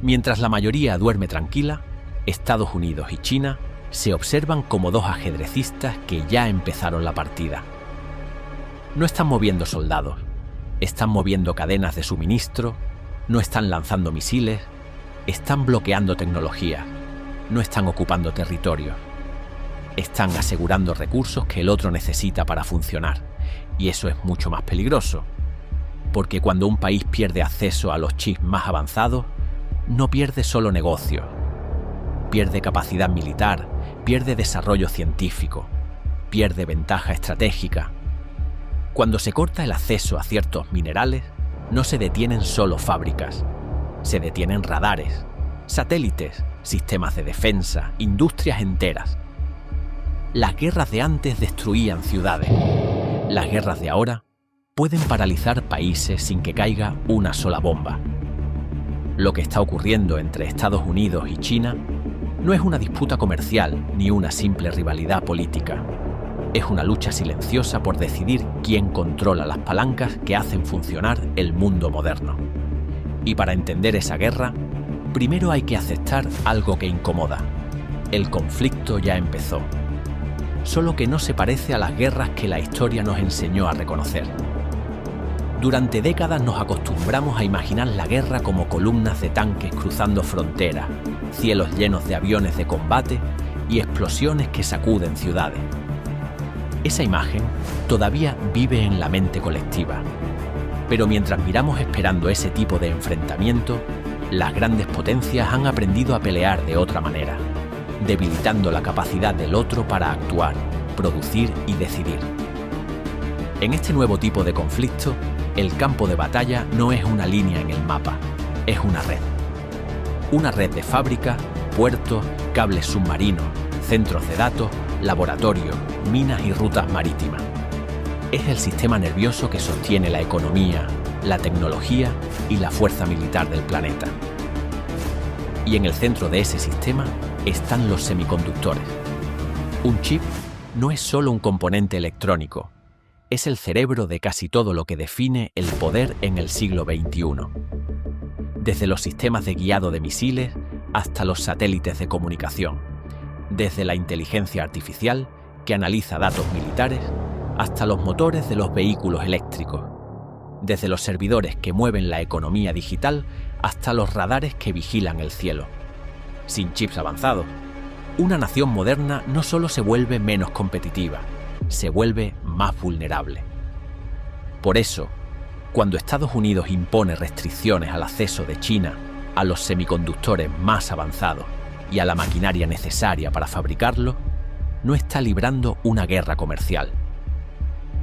Mientras la mayoría duerme tranquila, Estados Unidos y China se observan como dos ajedrecistas que ya empezaron la partida. No están moviendo soldados, están moviendo cadenas de suministro, no están lanzando misiles, están bloqueando tecnología, no están ocupando territorios. Están asegurando recursos que el otro necesita para funcionar, y eso es mucho más peligroso, porque cuando un país pierde acceso a los chips más avanzados, no pierde solo negocios, pierde capacidad militar, pierde desarrollo científico, pierde ventaja estratégica. Cuando se corta el acceso a ciertos minerales, no se detienen solo fábricas, se detienen radares, satélites, sistemas de defensa, industrias enteras. Las guerras de antes destruían ciudades. Las guerras de ahora pueden paralizar países sin que caiga una sola bomba. Lo que está ocurriendo entre Estados Unidos y China no es una disputa comercial ni una simple rivalidad política. Es una lucha silenciosa por decidir quién controla las palancas que hacen funcionar el mundo moderno. Y para entender esa guerra, primero hay que aceptar algo que incomoda. El conflicto ya empezó. Solo que no se parece a las guerras que la historia nos enseñó a reconocer. Durante décadas nos acostumbramos a imaginar la guerra como columnas de tanques cruzando fronteras, cielos llenos de aviones de combate y explosiones que sacuden ciudades. Esa imagen todavía vive en la mente colectiva. Pero mientras miramos esperando ese tipo de enfrentamiento, las grandes potencias han aprendido a pelear de otra manera, debilitando la capacidad del otro para actuar, producir y decidir. En este nuevo tipo de conflicto, el campo de batalla no es una línea en el mapa, es una red. Una red de fábricas, puertos, cables submarinos, centros de datos, laboratorios, minas y rutas marítimas. Es el sistema nervioso que sostiene la economía, la tecnología y la fuerza militar del planeta. Y en el centro de ese sistema están los semiconductores. Un chip no es solo un componente electrónico, es el cerebro de casi todo lo que define el poder en el siglo XXI. Desde los sistemas de guiado de misiles hasta los satélites de comunicación, desde la inteligencia artificial que analiza datos militares hasta los motores de los vehículos eléctricos, desde los servidores que mueven la economía digital hasta los radares que vigilan el cielo. Sin chips avanzados, una nación moderna no solo se vuelve menos competitiva, se vuelve más vulnerable. Por eso, cuando Estados Unidos impone restricciones al acceso de China a los semiconductores más avanzados y a la maquinaria necesaria para fabricarlos, no está librando una guerra comercial.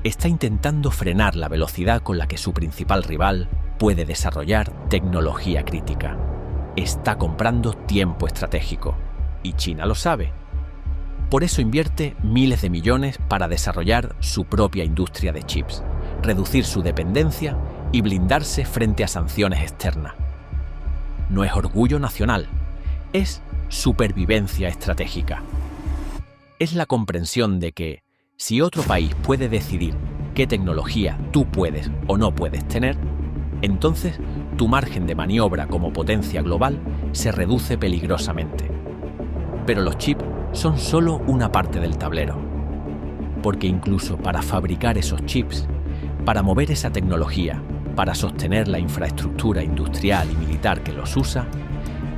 Está intentando frenar la velocidad con la que su principal rival puede desarrollar tecnología crítica. Está comprando tiempo estratégico, y China lo sabe. Por eso invierte miles de millones para desarrollar su propia industria de chips, reducir su dependencia y blindarse frente a sanciones externas. No es orgullo nacional, es supervivencia estratégica. Es la comprensión de que, si otro país puede decidir qué tecnología tú puedes o no puedes tener, entonces tu margen de maniobra como potencia global se reduce peligrosamente. Pero los chips son solo una parte del tablero. Porque incluso para fabricar esos chips, para mover esa tecnología, para sostener la infraestructura industrial y militar que los usa,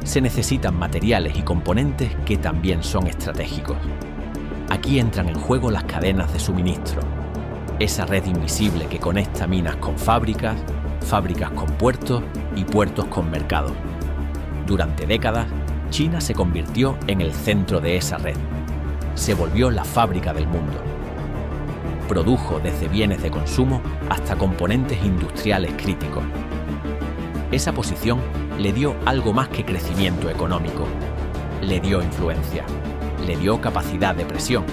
se necesitan materiales y componentes que también son estratégicos. Aquí entran en juego las cadenas de suministro, esa red invisible que conecta minas con fábricas, fábricas con puertos y puertos con mercados. Durante décadas, China se convirtió en el centro de esa red. Se volvió la fábrica del mundo. Produjo desde bienes de consumo hasta componentes industriales críticos. Esa posición le dio algo más que crecimiento económico. Le dio influencia. Le dio capacidad de presión.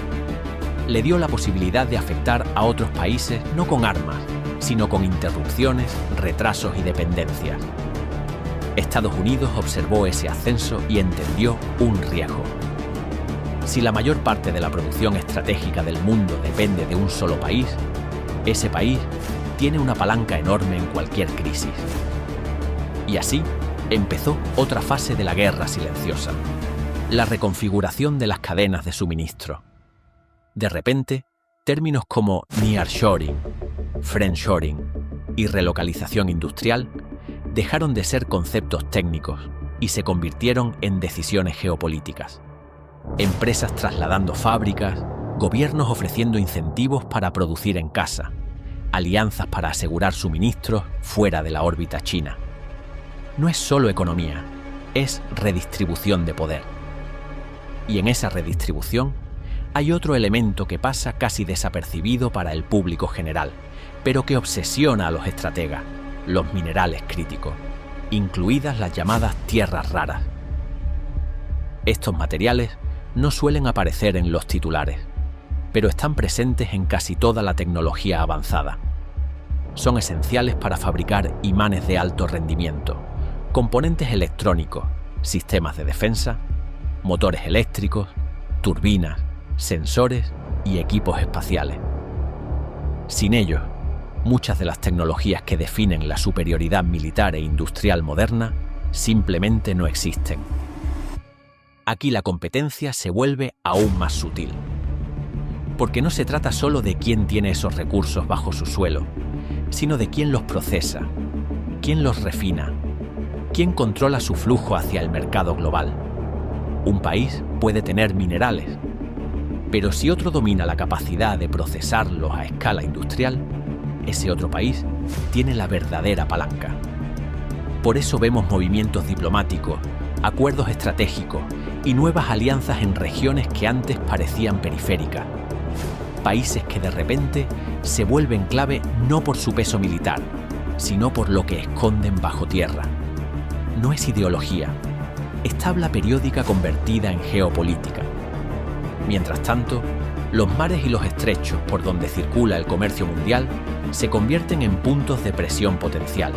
Le dio la posibilidad de afectar a otros países no con armas, sino con interrupciones, retrasos y dependencias. Estados Unidos observó ese ascenso y entendió un riesgo. Si la mayor parte de la producción estratégica del mundo depende de un solo país, ese país tiene una palanca enorme en cualquier crisis. Y así, empezó otra fase de la guerra silenciosa, la reconfiguración de las cadenas de suministro. De repente, términos como nearshoring, friendshoring y relocalización industrial dejaron de ser conceptos técnicos y se convirtieron en decisiones geopolíticas. Empresas trasladando fábricas, gobiernos ofreciendo incentivos para producir en casa, alianzas para asegurar suministros fuera de la órbita china. No es solo economía, es redistribución de poder. Y en esa redistribución hay otro elemento que pasa casi desapercibido para el público general, pero que obsesiona a los estrategas: los minerales críticos, incluidas las llamadas tierras raras. Estos materiales no suelen aparecer en los titulares, pero están presentes en casi toda la tecnología avanzada. Son esenciales para fabricar imanes de alto rendimiento, componentes electrónicos, sistemas de defensa, motores eléctricos, turbinas, sensores y equipos espaciales. Sin ellos, muchas de las tecnologías que definen la superioridad militar e industrial moderna simplemente no existen. Aquí la competencia se vuelve aún más sutil, porque no se trata solo de quién tiene esos recursos bajo su suelo, sino de quién los procesa, quién los refina, quién controla su flujo hacia el mercado global. Un país puede tener minerales, pero si otro domina la capacidad de procesarlos a escala industrial, ese otro país tiene la verdadera palanca. Por eso vemos movimientos diplomáticos, acuerdos estratégicos y nuevas alianzas en regiones que antes parecían periféricas. Países que de repente se vuelven clave no por su peso militar, sino por lo que esconden bajo tierra. No es ideología, es tabla periódica convertida en geopolítica. Mientras tanto, los mares y los estrechos por donde circula el comercio mundial se convierten en puntos de presión potencial.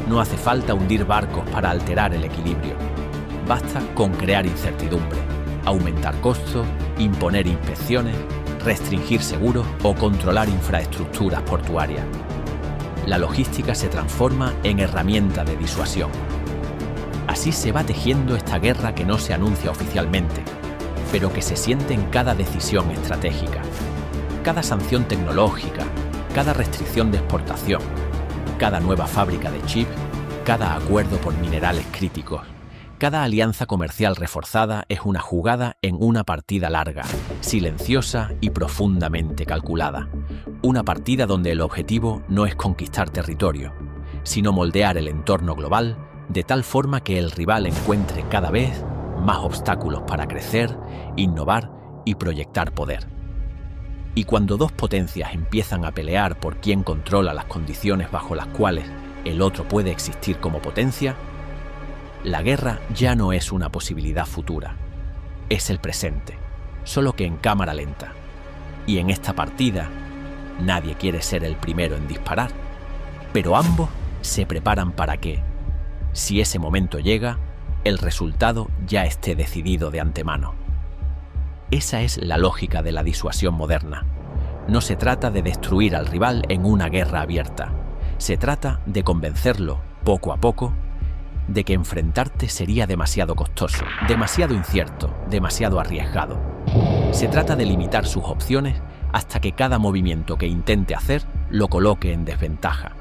No hace falta hundir barcos para alterar el equilibrio. Basta con crear incertidumbre, aumentar costos, imponer inspecciones, restringir seguros o controlar infraestructuras portuarias. La logística se transforma en herramienta de disuasión. Así se va tejiendo esta guerra que no se anuncia oficialmente, pero que se siente en cada decisión estratégica, cada sanción tecnológica, cada restricción de exportación, cada nueva fábrica de chips, cada acuerdo por minerales críticos. Cada alianza comercial reforzada es una jugada en una partida larga, silenciosa y profundamente calculada. Una partida donde el objetivo no es conquistar territorio, sino moldear el entorno global de tal forma que el rival encuentre cada vez más obstáculos para crecer, innovar y proyectar poder. Y cuando dos potencias empiezan a pelear por quién controla las condiciones bajo las cuales el otro puede existir como potencia, la guerra ya no es una posibilidad futura, es el presente, solo que en cámara lenta. Y en esta partida, nadie quiere ser el primero en disparar, pero ambos se preparan para que, si ese momento llega, el resultado ya esté decidido de antemano. Esa es la lógica de la disuasión moderna. No se trata de destruir al rival en una guerra abierta, se trata de convencerlo, poco a poco, de que enfrentarte sería demasiado costoso, demasiado incierto, demasiado arriesgado. Se trata de limitar sus opciones hasta que cada movimiento que intente hacer lo coloque en desventaja.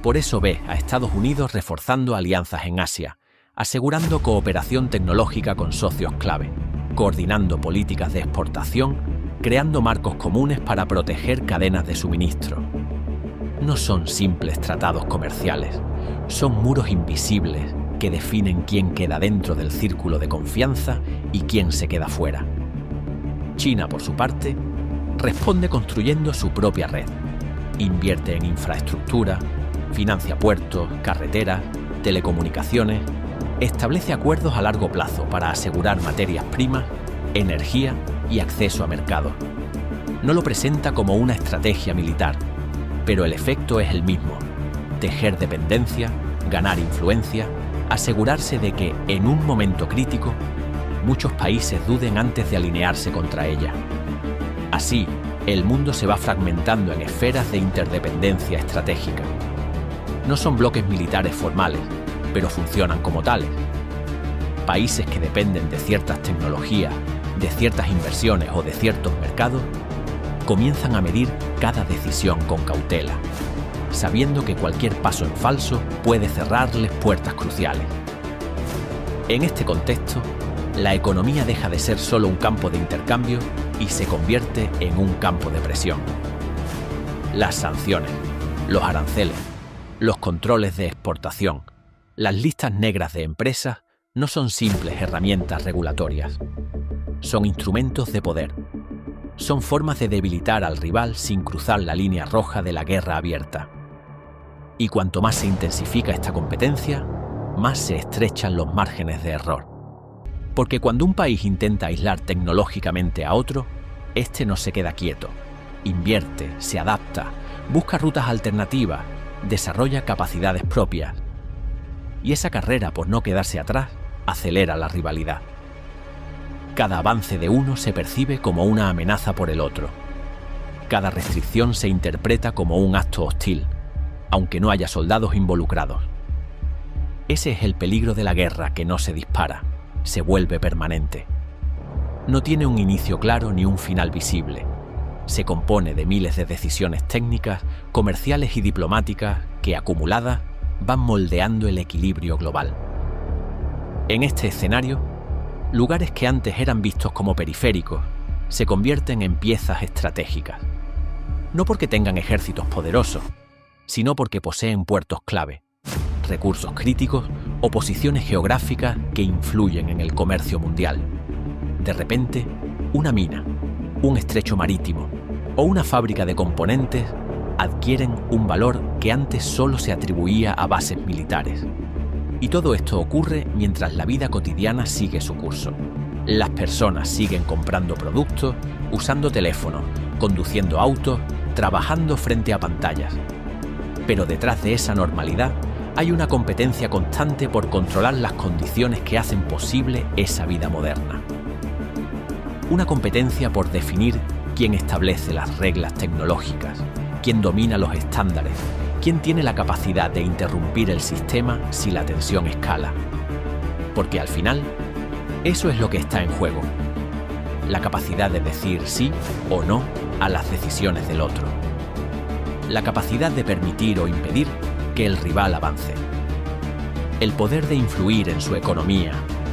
Por eso ve a Estados Unidos reforzando alianzas en Asia, asegurando cooperación tecnológica con socios clave, coordinando políticas de exportación, creando marcos comunes para proteger cadenas de suministro. No son simples tratados comerciales, son muros invisibles que definen quién queda dentro del círculo de confianza y quién se queda fuera. China, por su parte, responde construyendo su propia red. Invierte en infraestructura, financia puertos, carreteras, telecomunicaciones, establece acuerdos a largo plazo para asegurar materias primas, energía y acceso a mercados. No lo presenta como una estrategia militar, pero el efecto es el mismo: tejer dependencia, ganar influencia, asegurarse de que, en un momento crítico, muchos países duden antes de alinearse contra ella. Así, el mundo se va fragmentando en esferas de interdependencia estratégica. No son bloques militares formales, pero funcionan como tales. Países que dependen de ciertas tecnologías, de ciertas inversiones o de ciertos mercados, comienzan a medir cada decisión con cautela, sabiendo que cualquier paso en falso puede cerrarles puertas cruciales. En este contexto, la economía deja de ser solo un campo de intercambio y se convierte en un campo de presión. Las sanciones, los aranceles, los controles de exportación, las listas negras de empresas no son simples herramientas regulatorias. Son instrumentos de poder. Son formas de debilitar al rival sin cruzar la línea roja de la guerra abierta. Y cuanto más se intensifica esta competencia, más se estrechan los márgenes de error. Porque cuando un país intenta aislar tecnológicamente a otro, este no se queda quieto. Invierte, se adapta, busca rutas alternativas, desarrolla capacidades propias. Y esa carrera por no quedarse atrás acelera la rivalidad. Cada avance de uno se percibe como una amenaza por el otro. Cada restricción se interpreta como un acto hostil, aunque no haya soldados involucrados. Ese es el peligro de la guerra que no se dispara, se vuelve permanente. No tiene un inicio claro ni un final visible. Se compone de miles de decisiones técnicas, comerciales y diplomáticas que, acumuladas, van moldeando el equilibrio global. En este escenario, lugares que antes eran vistos como periféricos se convierten en piezas estratégicas. No porque tengan ejércitos poderosos, sino porque poseen puertos clave, recursos críticos o posiciones geográficas que influyen en el comercio mundial. De repente, una mina, un estrecho marítimo o una fábrica de componentes adquieren un valor que antes solo se atribuía a bases militares. Y todo esto ocurre mientras la vida cotidiana sigue su curso. Las personas siguen comprando productos, usando teléfonos, conduciendo autos, trabajando frente a pantallas. Pero detrás de esa normalidad hay una competencia constante por controlar las condiciones que hacen posible esa vida moderna. Una competencia por definir quién establece las reglas tecnológicas, quién domina los estándares, quién tiene la capacidad de interrumpir el sistema si la tensión escala. Porque al final, eso es lo que está en juego. La capacidad de decir sí o no a las decisiones del otro. La capacidad de permitir o impedir que el rival avance. El poder de influir en su economía,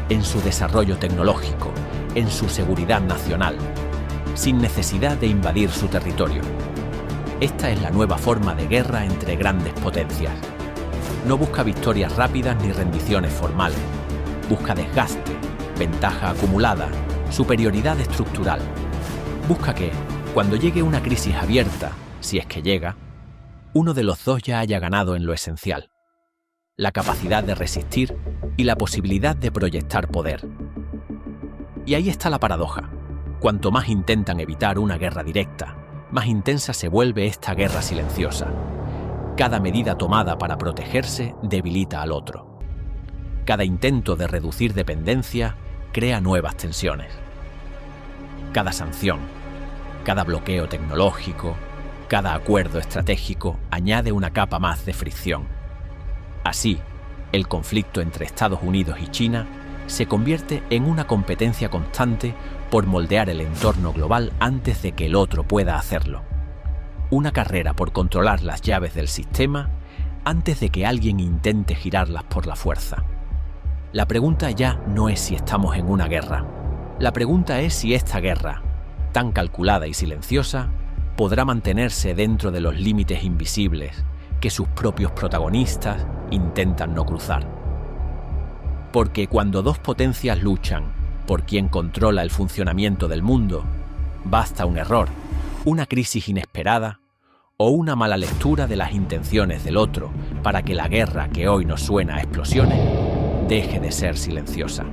en su desarrollo tecnológico, en su seguridad nacional, sin necesidad de invadir su territorio. Esta es la nueva forma de guerra entre grandes potencias. No busca victorias rápidas ni rendiciones formales. Busca desgaste, ventaja acumulada, superioridad estructural. Busca que, cuando llegue una crisis abierta, si es que llega, uno de los dos ya haya ganado en lo esencial: la capacidad de resistir y la posibilidad de proyectar poder. Y ahí está la paradoja. Cuanto más intentan evitar una guerra directa, más intensa se vuelve esta guerra silenciosa. Cada medida tomada para protegerse debilita al otro. Cada intento de reducir dependencia crea nuevas tensiones. Cada sanción, cada bloqueo tecnológico, cada acuerdo estratégico añade una capa más de fricción. Así, el conflicto entre Estados Unidos y China se convierte en una competencia constante por moldear el entorno global antes de que el otro pueda hacerlo. Una carrera por controlar las llaves del sistema antes de que alguien intente girarlas por la fuerza. La pregunta ya no es si estamos en una guerra. La pregunta es si esta guerra, tan calculada y silenciosa, podrá mantenerse dentro de los límites invisibles que sus propios protagonistas intentan no cruzar. Porque cuando dos potencias luchan por quien controla el funcionamiento del mundo, basta un error, una crisis inesperada o una mala lectura de las intenciones del otro para que la guerra que hoy nos suena a explosiones deje de ser silenciosa.